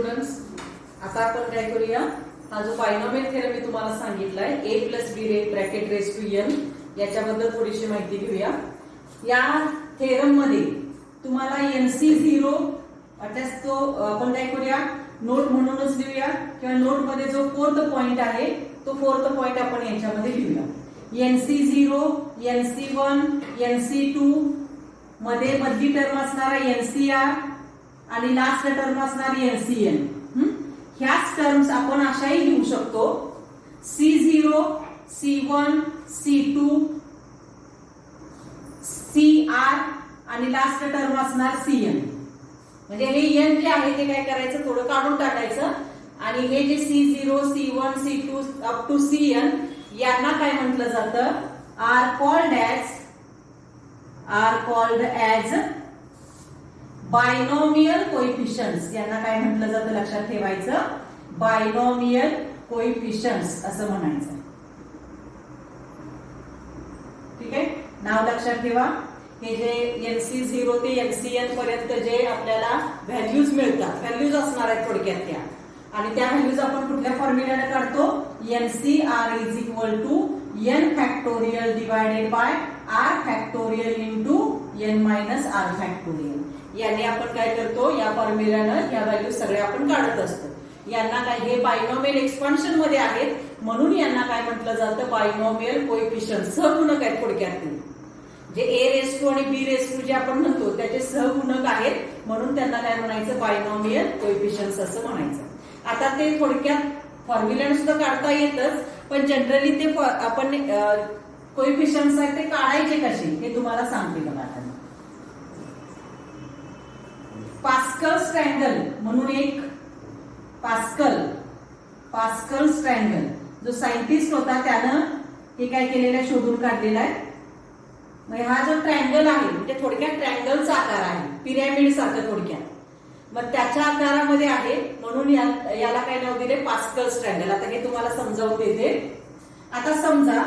Students, आता आपण काय करूया, हा जो बायनॉमियल थेरम मी तुम्हाला सांगितलाय a plus B bracket raise to n, याच्याबद्दल थोडीशी माहिती घेऊया. या थेरम मध्ये तुम्हाला NC0 अटॅच तो आपण काय करूया, नोट म्हणूनच लिहूया किंवा नोट मध्ये जो फोर्थ पॉइंट आहे तो फोर्थ पॉइंट आपण याच्यामध्ये लिहूया. NC0, NC1, NC2 मध्ये मधली टर्म असणारा NCR आणि लास्ट टर्म असणारी NCN. ह्याच टर्म्स आपण अशाही लिहू शकतो, C0, C1, C2, CR आणि लास्ट टर्म असणार CN. म्हणजे हे n जे आहे ते काय करायचं, थोडं काढून टाकायचं आणि हे जे C0, C1, C2 up to CN यांना काय म्हटलं जातं, आर कॉल्ड ॲज बायनॉमियल कोएफिशियंट्स. यांना काय म्हटलं जातं लक्षात ठेवायचं, बायनॉमियल कोएफिशियंट्स असं म्हणायचं. ठीक आहे, नाव लक्षात ठेवा. हे जे NC0 ते NCN पर्यंत जे आपल्याला व्हॅल्यूज मिळतात, व्हॅल्यूज असणार आहेत थोडक्यात त्या, आणि त्या व्हॅल्यूज आपण कुठल्या फॉर्म्युल्याने काढतो, NCR is equal to n factorial divided by r factorial into n minus r factorial. याने आपण काय करतो, या फॉर्म्युल्यानं या व्हॅल्यू सगळ्या आपण काढत असतो. यांना काय, हे बायनॉमियल एक्सपान्शन मध्ये आहेत म्हणून यांना काय म्हटलं जातं, बायनॉमियल कोएफिशियंट, सहगुणक आहेत थोडक्यात. जे a रेस टू आणि b रेस टू जे आपण म्हणतो त्याचे सहगुणक आहेत म्हणून त्यांना काय म्हणायचं, बायनॉमियल कोएफिशियंट्स असं म्हणायचं. आता ते थोडक्यात फॉर्म्युल्याने सुद्धा काढता येतच, पण जनरली ते आपण कोएफिशियंट्स आहेत ते काढायचे कसे हे तुम्हाला सांगते बघा. आता पास्कल्स ट्रायंगल म्हणून एक पास्कल्स ट्रायंगल जो सायंटिस्ट होता त्यानं हे काय केलेलं आहे, शोधून काढलेला आहे. मग हा जो ट्रायंगल आहे म्हणजे थोडक्यात ट्रायंगलचा आकार आहे, पिरॅमिड सारखं थोडक्यात, मग त्याच्या आकारामध्ये आहे म्हणून याला काय नाव दिले, पास्कल्स ट्रायंगल. आता हे तुम्हाला समजावून देते. आता समजा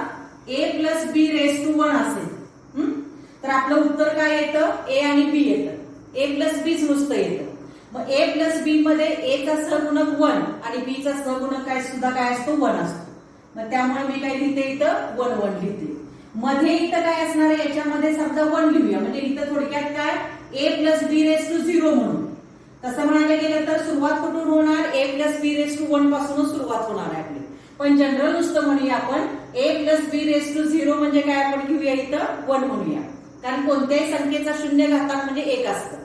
a plus B raise to 1 असेल, तर आपलं उत्तर काय येतं, a आणि b येतं. a प्लस बी नुसतं येतं. मग a प्लस बी मध्ये a चा सहगुणक 1 आणि b चा सहगुणक काय सुद्धा काय असतो, 1 असतो. मग त्यामुळे मी काय लिहिते, इथं 1 1 लिहिते. मध्ये इथं काय असणार आहे, याच्यामध्ये समजा 1 लिहूया, म्हणजे इथं थोडक्यात काय, a plus B raise to 0 म्हणून. तसं म्हणायला गेलं तर सुरुवात कुठून होणार, a plus B raise to 1 पासूनच सुरुवात होणार आहे आपली. पण जनरल नुसतं म्हणूया आपण a plus B raise to 0 म्हणजे काय, आपण घेऊया इथं 1 म्हणूया, कारण कोणत्याही संख्येचा शून्य घातांक म्हणजे 1 असतं.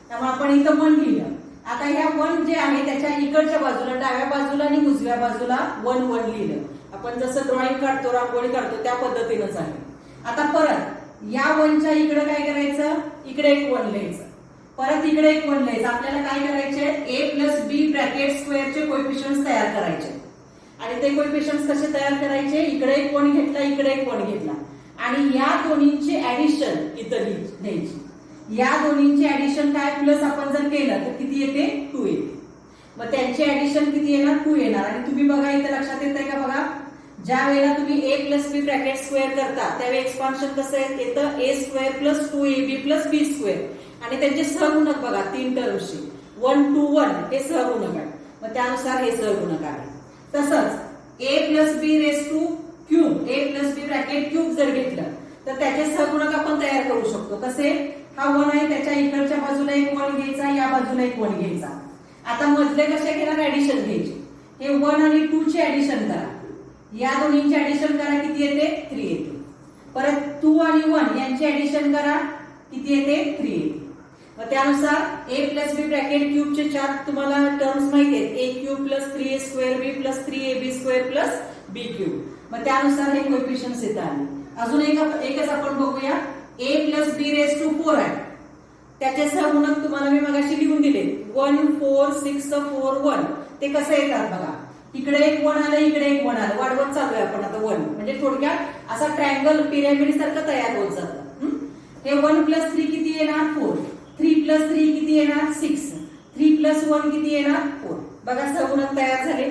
त्यामुळे आपण इथं 1 लिहिलं. आता ह्या 1 जे आहे त्याच्या इकडच्या बाजूला, डाव्या बाजूला आणि उजव्या बाजूला 1 1 लिहिलं. आपण जसं ड्रॉइंग काढतो, रांगोळी काढतो त्या पद्धतीनंच आहे. आता परत या 1च्या इकडे काय करायचं, इकडे एक 1 लिहायचं, परत इकडे एक 1 लिहायचं. आपल्याला काय करायचे, a प्लस बी ब्रॅकेट स्क्वेअरचे कोएफिशियंट्स तयार करायचे. आणि ते कोएफिशियंट्स कसे तयार करायचे, इकडे एक 1 घेतला, इकडे एक 1 घेतला आणि या दोन्हींची ऍडिशन इथं लिहायची. या दोन्हींची ऍडिशन काय, प्लस आपण जर केलं तर किती येते, 2 येते. मग त्यांची ऍडिशन किती येणार, 2 येणार. आणि तुम्ही बघा इथं लक्षात येतंय का, बघा ज्या वेळेला तुम्ही a plus B bracket square करता त्यावेळी एक्सपान्शन कसं येतं, a square plus 2ab plus b square. आणि त्यांचे सहगुणक बघा 3 टर्म्सचे 1 2 1 हे सहगुणक आहे. मग त्यानुसार हे सहगुणक आहे. तसंच a plus B raise to cube, a plus B bracket cube जर घेतलं तर त्याचे सहगुणक आपण तयार करू शकतो. कसे, हा 1 आहे त्याच्या इकडच्या बाजूला एक 1 घ्यायचा, या बाजूला एक 1 घ्यायचा. आता मधले कसे घेणार, ऍडिशन घ्यायची. हे 1 आणि 2 ची ऍडिशन करा, या दोन्हींची ऍडिशन करा, किती येते, 3 येते. परत 2 आणि 1 यांची ऍडिशन करा, किती येते, 3 येते. मग त्यानुसार a प्लस बी ब्रॅकेट क्यूबचे 4 तुम्हाला टर्म्स माहिती आहेत, a cube plus 3a square b plus 3ab square plus b cube. मग त्यानुसार हे कोएफिशियंट्स येतात. अजून एकच आपण बघूया, a plus B raise to 4 आहे, त्याचे सहगुणक तुम्हाला मी मगाशी लिहून दिले, 1 4 6 4 1. ते कसं येतात बघा, इकडे एक 1 आलं, इकडे एक 1 आलं, वाढवत चालू आहे आपण आता 1. म्हणजे थोडक्यात असा ट्रायंगल पिरॅमिड सारखं तयार होत जातं. हे 1 प्लस 3 किती येणार, 4. 3 प्लस 3 किती येणार, 6. 3 प्लस 1 किती येणार, 4. बघा सहगुणक तयार झाले.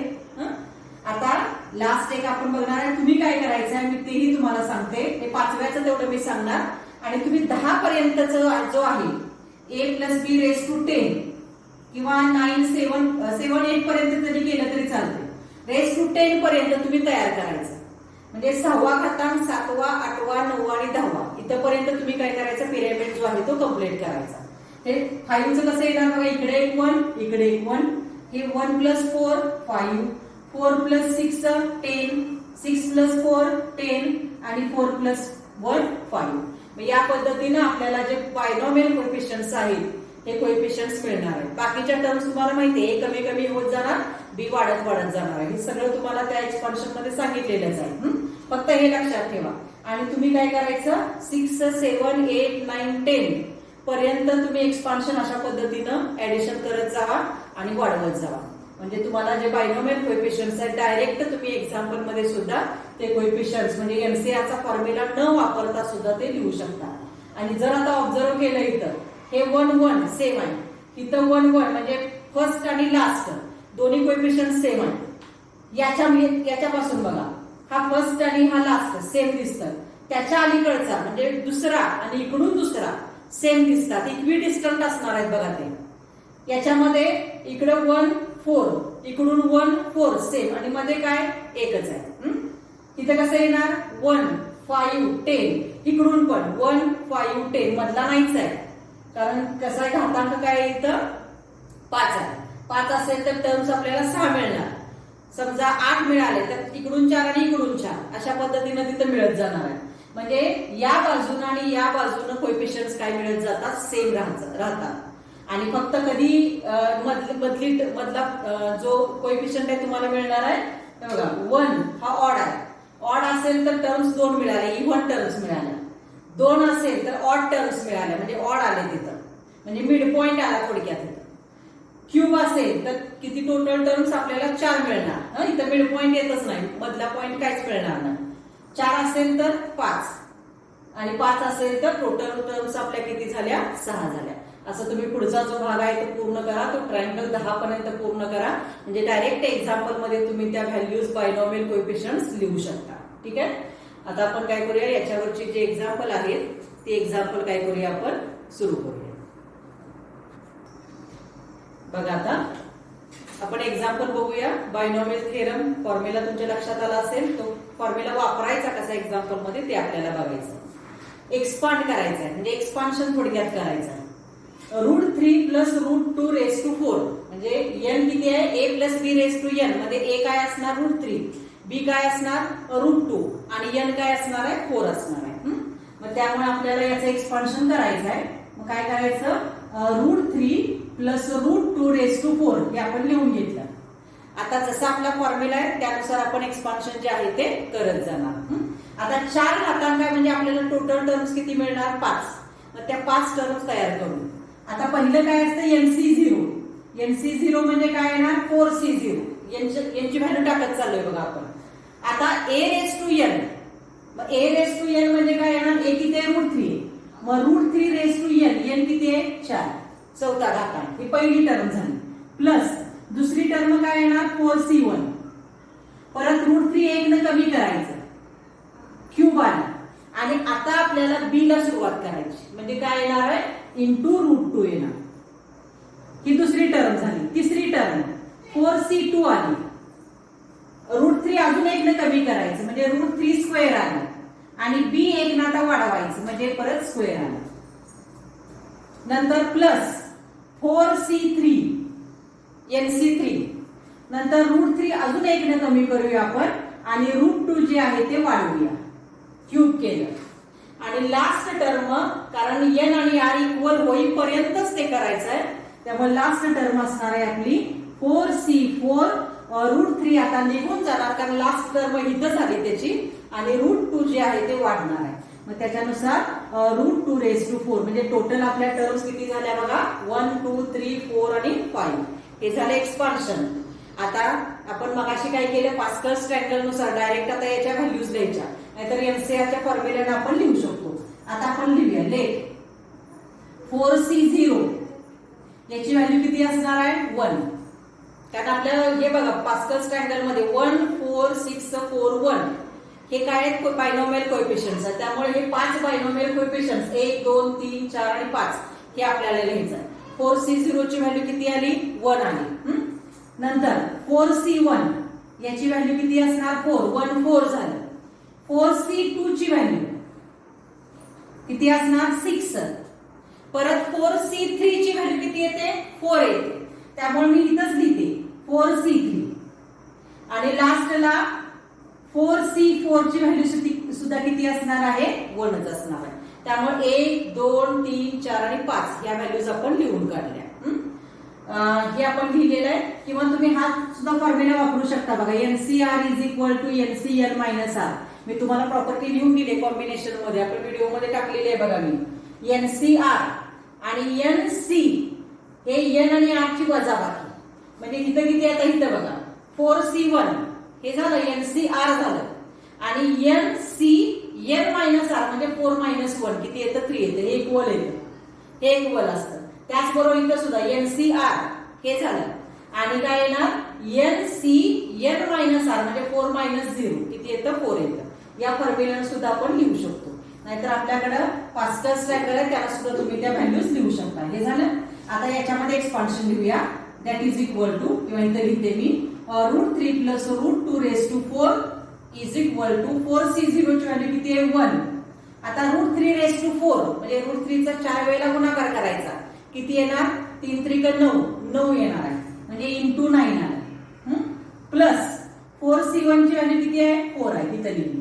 आता लास्ट एक आपण बघणार आहे, तुम्ही काय करायचं आहे मी तेही तुम्हाला सांगते. हे 5व्याचं तेवढं मी सांगणार आणि तुम्ही 10 पर्यंतचा जो आहे a plus B raise to 10 किंवा 9 7 8 पर्यंत जरी केलं तरी चालते. रेस टू 10 पर्यंत तुम्ही तयार करायचं. म्हणजे 6वा घातांक 7वा 8वा 9वा आणि 10वा इथपर्यंत तुम्ही काय करायचं, पिरॅमिड जो आहे तो कम्प्लीट करायचा. हे 5चं कसं येणार बघा, इकडे एक 1 इकडे एक 1, हे 1 + 4 5, 4 + 6 10, 6 + 4 10 आणि 4 + 1 5. मग या पद्धतीने आपल्याला जे बायनॉमियल कोएफिशियंट्स आहेत हे कोएफिशियंट्स मिळणार आहेत. बाकीच्या टर्म्स तुम्हाला माहिती आहे, कमी कमी होत जाणार, बी वाढत वाढत जाणार आहे. हे सगळं तुम्हाला त्या एक्सपान्शन मध्ये सांगितलेलंच आहे. फक्त हे लक्षात ठेवा. आणि तुम्ही काय करायचं, 6 7 8 9 10 पर्यंत तुम्ही एक्सपान्शन अशा पद्धतीनं ऍडिशन करत जावा आणि वाढवत जावा. म्हणजे तुम्हाला जे बायनॉमियल कोएफिशियंट्स आहेत डायरेक्ट तुम्ही एक्झाम्पल मध्ये सुद्धा ते कोएफिशियंट्स म्हणजे एमसीआरचा फॉर्म्युला न वापरता सुद्धा ते लिहू शकता. आणि जर आता ऑब्झर्व केलं इथं हे 1 1 सेम आहे, इथं 1 1 म्हणजे फर्स्ट आणि लास्ट दोन्ही कोएफिशियंट सेम आहे. याच्यापासून बघा, हा फर्स्ट आणि हा लास्ट सेम दिसतात. त्याच्या अलीकडचा म्हणजे दुसरा आणि इकडून दुसरा सेम दिसतात, इक्वी डिस्टंट असणार आहेत बघा ते. याच्यामध्ये इकडं 1 4 इकडून 1 4 सेम आणि मध्ये काय एकच आहे. इथे कसं येणार 1 5 10 इकडून पण 1 5 10 मधला नाहीच आहे, कारण कसं आहे घातांक काय इथं 5 आहे. 5 असेल तर टर्म्स आपल्याला 6 मिळणार. समजा 8 मिळाले तर इकडून 4 आणि इकडून 4 अशा पद्धतीने तिथं मिळत जाणार आहे. म्हणजे या बाजून आणि या बाजून कोएफिशियंट्स काय मिळत जातात, सेम राहतात. आणि फक्त कधी मधला जो कोएफिशियंट आहे तुम्हाला मिळणार आहे बघा 1 हा ऑड आहे. ऑड असेल तर टर्म्स 2 मिळाले, इव्हन टर्म्स मिळाल्या. 2 असेल तर ऑड टर्म्स मिळाले म्हणजे ऑड आले तिथं, म्हणजे मिड पॉइंट आला थोडक्यात. क्यूब असेल तर किती टोटल टर्म्स आपल्याला 4 मिळणार. इथं मिड पॉइंट येतच नाही, मधला पॉइंट काहीच मिळणार नाही. 4 असेल तर 5 आणि 5 असेल तर टोटल टर्म्स आपल्या किती झाल्या 6 झाल्या. असं तुम्ही पुढचा जो भाग आहे तो पूर्ण करा, तो ट्रायंगल 10 पर्यंत पूर्ण करा. म्हणजे डायरेक्ट एक्झाम्पल मध्ये तुम्ही त्या व्हॅल्यूज बायनॉमियल कोएफिशियंट्स लिहू शकता. ठीक आहे. आता आपण काय करूया, याच्यावरची जे एक्झाम्पल आहेत ते एक्झाम्पल काय करूया आपण सुरू करूया. बघा आता आपण एक्झाम्पल बघूया. बायनॉमियल थेरम फॉर्म्युला तुमच्या लक्षात आला असेल, तो फॉर्म्युला वापरायचा कसा एक्झाम्पल मध्ये ते आपल्याला बघायचं. एक्सपांड करायचं आहे म्हणजे एक्सपान्शन थोडक्यात करायचं आहे. √3 + √2 रेस टू 4 म्हणजे n किती आहे, a + b raise to n मध्ये a काय असणार √3, b काय असणार √2 आणि n काय असणार आहे 4 असणार आहे. मग त्यामुळे आपल्याला याचं एक्सपान्शन करायचं आहे. मग काय करायचं, √3 + √2 रेस टू 4 हे आपण लिहून घेतलं. आता जसा आपला फॉर्म्युला आहे त्यानुसार आपण एक्सपान्शन जे आहे ते करत जाणार. आता 4 घातांक आहे म्हणजे आपल्याला टोटल टर्म्स किती मिळणार 5. मग त्या 5 टर्म्स तयार करू. आता पहिलं काय असतं NC0. NC0 म्हणजे काय येणार 4C0. यांची व्हॅल्यू टाकत चाललोय बघा आपण. आता a रेस टू n, मग a रेस टू n म्हणजे काय येणार, a किती आहे √3, मग √3 रेस टू n किती आहे 4, चौथा घातांक. ही पहिली टर्म झाली. प्लस दुसरी टर्म काय येणार 4C1, परत √3 1 न कमी करायचं, क्यूब आला. आणि आता आपल्याला b ला सुरुवात करायची म्हणजे काय येणार आहे इंटू √2 येणार. ही दुसरी टर्म झाली. तिसरी टर्म 4C2 आली. √3 अजून 1 न कमी करायचं म्हणजे √3 स्क्वेअर आला आणि b 1 न आता वाढवायचं म्हणजे परत स्क्वेअर आला. नंतर प्लस 4C3 NC3, नंतर √3 अजून 1 न कमी करूया आपण आणि √2 जे आहे ते वाढवूया, क्यूब केलं. आणि लास्ट टर्म कारण n आणि r इक्वल होईपर्यंतच ते करायचं आहे, त्यामुळे लास्ट टर्म असणार आहे आपली 4C4. √3 आता निघून जाणार कारण लास्ट टर्म इथं झाली त्याची आणि √2 जे आहे ते वाढणार आहे. मग त्याच्यानुसार √2 रेस टू 4 म्हणजे टोटल आपल्या टर्म्स किती झाल्या बघा 1 2 3 4 आणि 5. हे झाले एक्सपान्शन. आता आपण मगाशी काय केलं, पास्कल्स ट्रायंगल नुसार डायरेक्ट आता याच्या व्हॅल्यूज लिहायच्या, नाहीतर एमसीआरच्या फॉर्म्युल्याने आपण लिहू शकतो. आता आपण लिहूया लेट 4C0 याची व्हॅल्यू किती असणार आहे 1. कारण आपल्याला हे बघा पास्कल्स ट्रायंगल मध्ये 1 4 6 4 1 हे काय आहेत बायनॉमियल कोएफिशियंट्स आहेत. त्यामुळे हे 5 बायनॉमियल कोएफिशियंट्स 1 2 3 4 आणि 5 हे आपल्याला लिहायचं आहे. 4C0 ची व्हॅल्यू किती आली 1 आली. नंतर 4C1 याची व्हॅल्यू किती असणार 4 1 4 झालं. 4C2 ची व्हॅल्यू किती असणार 6. परत 4C3 ची व्हॅल्यू किती येते 4 येते. त्यामुळे मी इथंच लिहिते 4C3 आणि लास्टला 4C4 ची व्हॅल्यू सुद्धा किती असणार आहे 1च असणार आहे. त्यामुळे 1 2 3 4 आणि 5 या व्हॅल्यूज आपण लिहून काढल्या. हे आपण लिहिलेलं आहे. किंवा तुम्ही हा सुद्धा फॉर्म्युला वापरू शकता बघा NCR is equal to NCN minus R. मी तुम्हाला प्रॉपर्टी लिहून दिली कॉम्बिनेशन मध्ये आपण व्हिडिओ मध्ये टाकलेली आहे बघा. मी NCR आणि NC हे N आणि R ची वजाबाकी म्हणजे इथं किती आता इथं बघा 4C1 हे झालं NCR झालं आणि NCN मायनस R म्हणजे 4 मायनस 1 किती येतं 3 येतं. हे इक्वल येतं हे इक्वल असतं. त्याचबरोबर इथं सुद्धा NCR हे झालं आणि काय येणार NCN मायनस R म्हणजे 4 मायनस 0 किती येतं 4 येतं. या फॉर्म्युला सुद्धा आपण लिहू शकतो. नाहीतर आपल्याकडे पास्कल स्ट्रॅकर आहे त्याला सुद्धा तुम्ही त्या व्हॅल्यूज लिहू शकता. हे झालं. आता याच्यामध्ये एक्सपान्शन लिहूया. दॅट इज इक्वल टू किंवा इथे लिहिते मी √3 plus √2⁴ is equal to 4C0 ची व्हॅल्यू किती आहे 1. आता √3⁴ म्हणजे √3 चा 4 वेळेला गुणाकार करायचा किती येणार 3 3 9 9 येणार आहे म्हणजे इंटू 9 आहे. प्लस 4C1 ची व्हॅल्यू किती आहे 4 आहे तिथे लिहिली.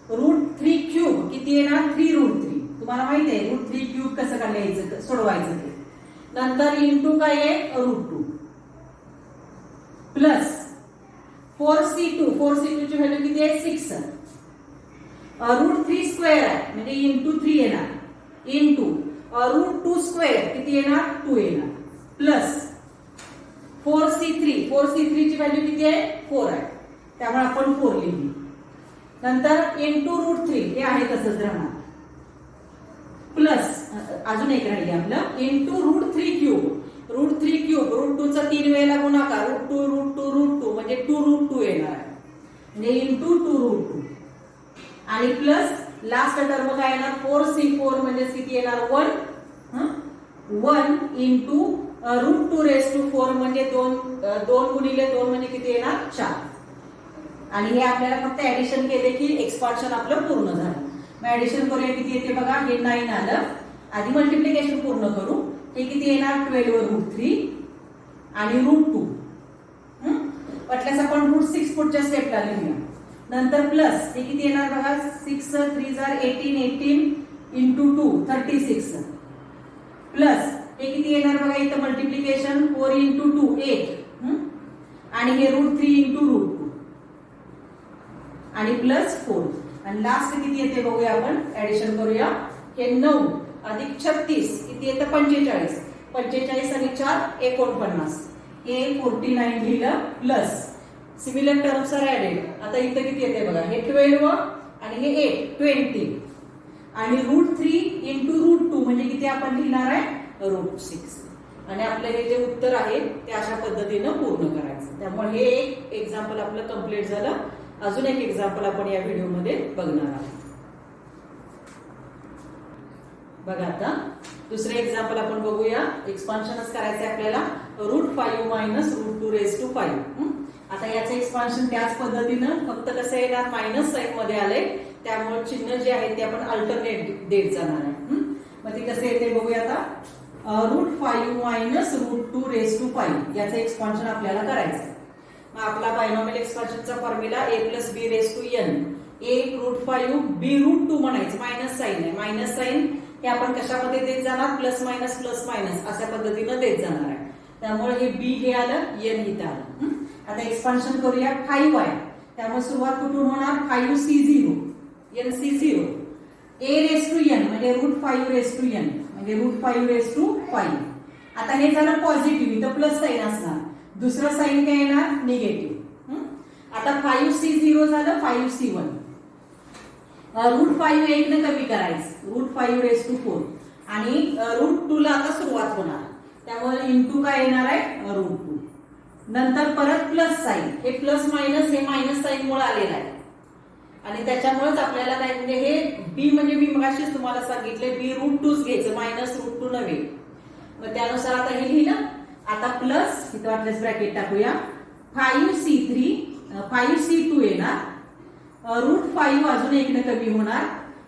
√3³ किती येणार 3√3. तुम्हाला माहिती आहे √3³ कसं काढायचं सोडवायचं ते. नंतर इंटू काय आहे √2 प्लस 4C2 ची व्हॅल्यू किती आहे 6. √3² आहे म्हणजे इंटू 3 येणार इंटू √2² किती येणार 2 येणार प्लस 4C3 ची व्हॅल्यू किती आहे 4 आहे त्यामुळे आपण 4 लिहिली. नंतर इंटू √3 हे आहे तसंच राहणार प्लस अजून एक राहिले आपलं इंटू √3³ √2 चा 3 वेळेला गुणाकार √2 म्हणजे 2√2 येणार आहे म्हणजे इंटू 2√2 आणि प्लस लास्ट टर्म काय येणार 4C4 म्हणजे किती येणार 1 इंटू √2⁴ म्हणजे 2 गुणिले 2 म्हणजे किती येणार 4. आणि हे आपल्याला फक्त ऍडिशन केले की एक्सपान्शन आपलं पूर्ण झालं. मग ऍडिशन करूया किती येते बघा हे 9 आलं. आधी मल्टिप्लिकेशन पूर्ण करू. हे किती येणार 12 वर √3 आणि √2 वाटल्यास आपण √6 पुढच्या स्टेपला लिहूया. नंतर प्लस हे किती येणार बघा 6 3 18 इंटू 2 36 प्लस हे किती येणार बघा इथं मल्टिप्लिकेशन 4 इंटू 2 8 आणि हे √3 इंटू √2 आणि प्लस 4 आणि लास्ट किती येते बघूया आपण ऍडिशन करूया. हे 9 अधिक 36 किती येतं 45 45 आणि 4 49 हे 49 लिहिलं plus similar terms are added. आता इथं किती येते बघा हे 12 आणि हे 8 20 आणि √3 इंटू √2 म्हणजे किती आपण लिहिणार आहे √6 आणि आपलं हे जे उत्तर आहे ते अशा पद्धतीनं पूर्ण करायचं. त्यामुळे हे एक एक्झाम्पल आपलं कंप्लीट झालं. अजून एक एक्झाम्पल आपण या व्हिडिओमध्ये बघणार आहोत. बघा आता दुसरे एक्झाम्पल आपण बघूया. एक्सपान्शनच करायचं आहे आपल्याला √5 मायनस √2⁵. आता याचं एक्सपान्शन त्याच पद्धतीनं फक्त कसं येणार मायनस साइन मध्ये आलंय त्यामुळे चिन्ह जे आहे ते आपण अल्टरनेट देत जाणार आहे. मग ते कसं येते बघूया आता. √5 मायनस √2⁵ याचं एक्सपान्शन आपल्याला करायचं. मग आपला बायनॉमियल एक्सपान्शनचा फॉर्म्युला a+b⁴n a √5 b √2 म्हणायचं. मायनस साइन आहे मायनस साइन हे आपण कशामध्ये देत जाणार प्लस मायनस अशा पद्धतीनं देत जाणार आहे. त्यामुळे हे b हे आलं n इथं आलं. आता एक्सपान्शन करूया 5 आहे त्यामुळे सुरुवात कुठून होणार 5C0 NC0 a⁻n म्हणजे √5⁻n म्हणजे √5⁵. आता हे झालं पॉझिटिव्ह इथं प्लस साइन असणार. दुसरं साइन काय येणार निगेटिव्ह. आता 5C0 झालं 5C1 √5 1 ने कमी करायचं √5⁴ आणि √2 ला आता सुरुवात होणार त्यामुळे इंटू काय येणार आहे √2. नंतर परत प्लस साइन हे प्लस मायनस हे मायनस साइन मुळे आलेलं आहे आणि त्याच्यामुळेच आपल्याला काय म्हणजे हे b म्हणजे मी मगाशीच तुम्हाला सांगितले b √2च घ्यायचं मायनस √2 नव्हे. मग त्यानुसार आता हे लिहिलं. आता प्लस इथं वाटल्यास ब्रॅकेट टाकूया. 5c2 येणार. √5 अजून 1 न कमी होणार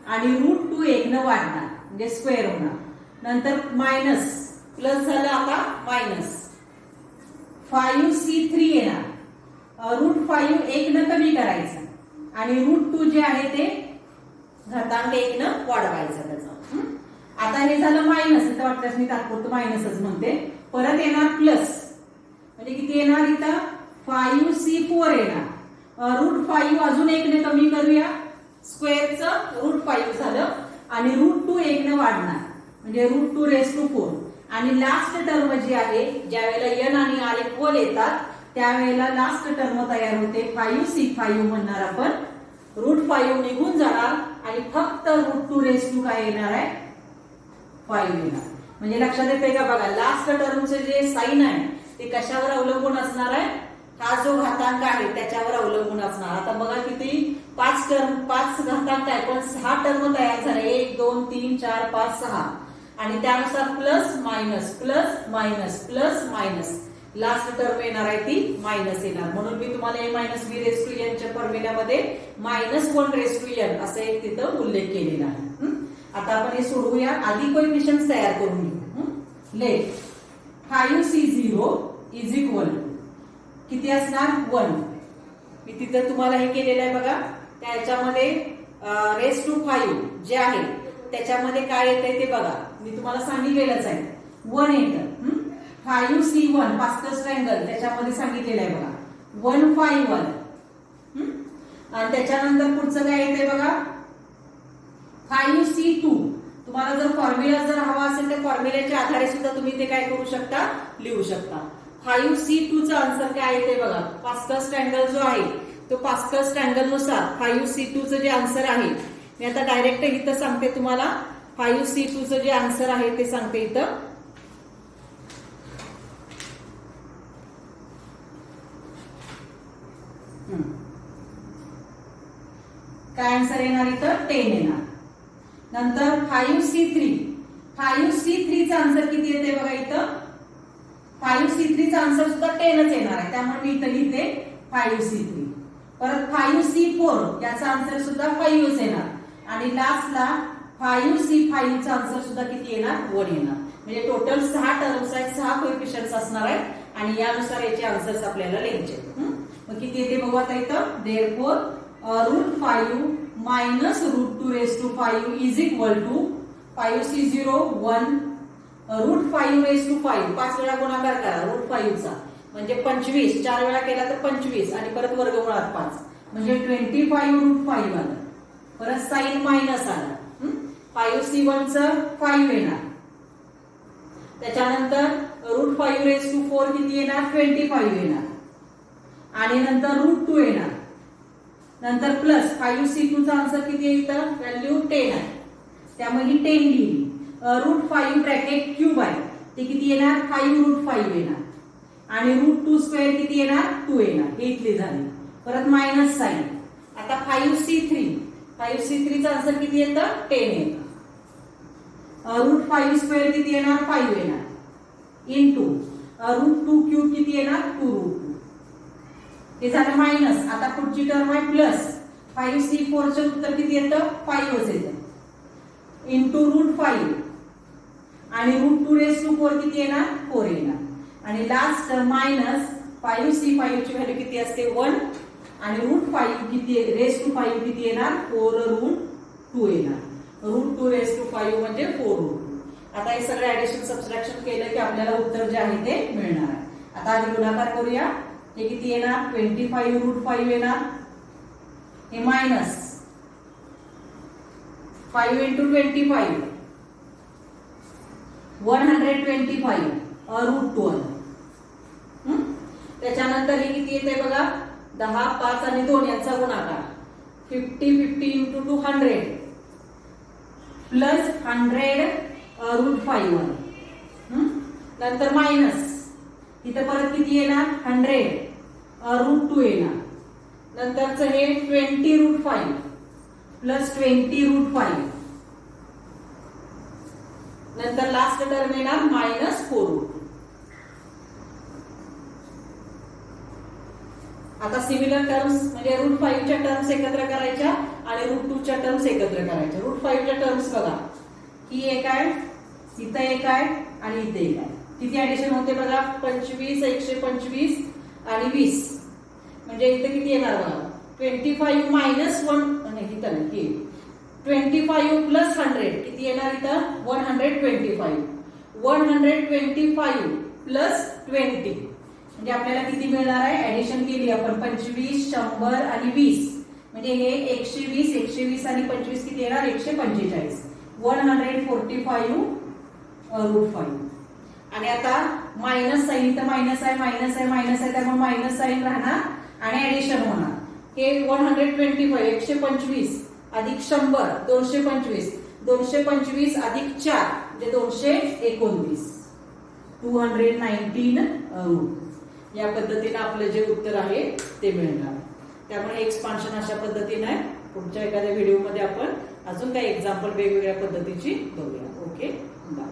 आणि √2 1 न वाढणार म्हणजे स्क्वेअर होणार. नंतर मायनस प्लस झालं आता मायनस 5c3 येणार. √5 1 न कमी करायचं आणि √2 जे आहे ते घातांक 1 न वाढवायचं त्याचं. आता हे झालं मायनस. इथं वाटल्यास मी तात्पुरतं मायनसच म्हणते. परत येणार प्लस म्हणजे किती येणार इथं 5c4 येणार. √5 अजून 1 ने कमी करूया. स्क्वेअरचं √5 झालं आणि √2 1 ने वाढणार म्हणजे √2⁴. आणि लास्ट टर्म जी आहे ज्या वेळेला n आणि r इक्वल येतात त्यावेळेला लास्ट टर्म तयार होते 5c5 म्हणणार आपण. √5 निघून जाणार आणि फक्त √2⁴ काय येणार आहे 5 येणार. म्हणजे लक्षात येते का बघा लास्ट टर्मचे जे साइन आहे ते कशावर अवलंबून असणार आहे. हा जो घातांक आहे त्याच्यावर अवलंबून असणार. आता बघा किती 5 घातांक आहे पण 6 टर्म तयार झाले. 1 2 3 4 5 6 आणि त्यानुसार plus minus plus minus plus minus last term येणार आहे ती मायनस येणार. म्हणून मी तुम्हाला a-b⁴ च्या फॉर्म्युल्यामध्ये -1⁴ असे एक तिथं उल्लेख केलेला आहे. आता आपण हे सोडवूया. आधी कोएफिशियंट्स तयार करून घेऊ. Late 5c0 is equal to किती असणार 1. मी तिथं तुम्हाला हे केलेलं आहे बघा. त्याच्यामध्ये ⁵ जे आहे त्याच्यामध्ये काय येतंय ते बघा. मी तुम्हाला सांगितलेलंच आहे 1 येतं. 5c1 पास्कल्स ट्रायंगल त्याच्यामध्ये सांगितलेलं आहे बघा 151. आणि त्याच्यानंतर पुढचं काय येतंय बघा 5c2. तुम्हाला जर फॉर्म्युला जर हवा असेल तर फॉर्म्युल्याच्या आधारे सुद्धा तुम्ही ते काय करू शकता लिहू शकता. 5c2 चा आन्सर काय येते बघा. पास्कल्स ट्रायंगल जो आहे तो पास्कल्स ट्रायंगल नुसार 5c2 चं जे आन्सर आहे मी आता डायरेक्ट इथं सांगते तुम्हाला. 5c2 चं जे आन्सर आहे ते सांगते इथं. काय आन्सर येणार इथं 10 येणार. नंतर 5c3 चा आन्सर किती येते बघा इथं. 5c3 चा आन्सर सुद्धा 10च येणार आहे त्यामुळे मी इथं लिहिते 5c3. परत 5c4 याचा आन्सर सुद्धा 5च येणार. आणि लास्टला 5c5 चा आन्सर सुद्धा किती येणार 1 येणार. म्हणजे टोटल 6 टर्म्स आहेत 6 कोएफिशियंट्स असणार आहेत आणि यानुसार याचे आन्सर्स आपल्याला लिहायचे. मग किती येते बघू आता इथं. Therefore √5 minus √2⁵ is equal to 5c0 1 √5⁵ 5 वेळा गुणाकार करा √5 चा म्हणजे 25. 4 वेळा केला तर 25 आणि परत वर्गमुळात 5 म्हणजे 25 √5 आलं. परत साइन मायनस आला. 5c1 चं 5 येणार. त्याच्यानंतर √5⁴ किती येणार 25 येणार. आणि नंतर √2 येणार. नंतर प्लस 5c2 चा आन्सर किती येतं व्हॅल्यू 10 आहे त्यामुळे ही 10 लिहिली. √5 ब्रॅकेट क्यूब आहे ते किती येणार 5√5 येणार. आणि √2² किती येणार 2 येणार. हे इथले झाले. परत मायनस साइन. आता 5c3 चा आन्सर किती येतं 10 येतं. √5² किती येणार 5 येणार. इंटू √2³ किती येणार 2√2. हे झालं मायनस. आता पुढची टर्म आहे प्लस. 5c4 चे उत्तर किती येतं 5च येतं. इंटू √5 आणि √2⁴ किती येणार 4 येणार. आणि लास्ट मायनस 5c5 ची व्हॅल्यू किती असते 1 आणि √5 किती ⁵ किती येणार 4√2 येणार. √2⁵ म्हणजे 4√2. आता हे सगळं ऍडिशन सबट्रॅक्शन केलं की आपल्याला उत्तर जे आहे ते मिळणार आहे. आता आधी गुणाकार करूया. हे किती येणार 25√5 येणार. हे मायनस 5 into 25 125 √2. त्याच्यानंतर हे किती येते बघा 10 5 आणि 2 यांचा गुणाकार 50 into 200 प्लस 100 √5. नंतर मायनस इथं परत किती येणार 100 √2 येणार. नंतरच हे 20√5 प्लस 20√5 नंतर लास्ट टर्म येणार -4√2. आता सिमिलर टर्म्स म्हणजे √5 च्या टर्म्स एकत्र करायच्या आणि √2 च्या टर्म्स एकत्र करायच्या. √5 च्या टर्म्स बघा, ही एक आहे, इथं एक आहे आणि इथे एक आहे. किती ऍडिशन होते बघा, 25, 125 आणि 20. म्हणजे इथं किती येणार बघा, 25 मायनस 1 नाही, इथं नाही, 25 प्लस 100 किती येणार इथं, 125. 125 प्लस 20 म्हणजे आपल्याला किती मिळणार आहे, ऍडिशन केली आपण 25, 100 आणि 20 म्हणजे हे 120, 120 आणि 25 किती येणार, 145. 145√5. आणि आता मायनस साइन, इथं मायनस आहे, मायनस आहे, मायनस आहे, त्यामुळे मायनस साइन राहणार आणि ऍडिशन होणार. हे 125 125 अधिक 100 225, 225 अधिक 4 म्हणजे 229, 219 या पद्धतीने आपलं जे उत्तर आहे ते मिळणार. त्यामुळे एक्सपान्शन अशा पद्धतीने आहे. पुढच्या एखाद्या व्हिडिओमध्ये आपण अजून काही एक्झाम्पल वेगवेगळ्या पद्धतीची बघूया. Okay, bye.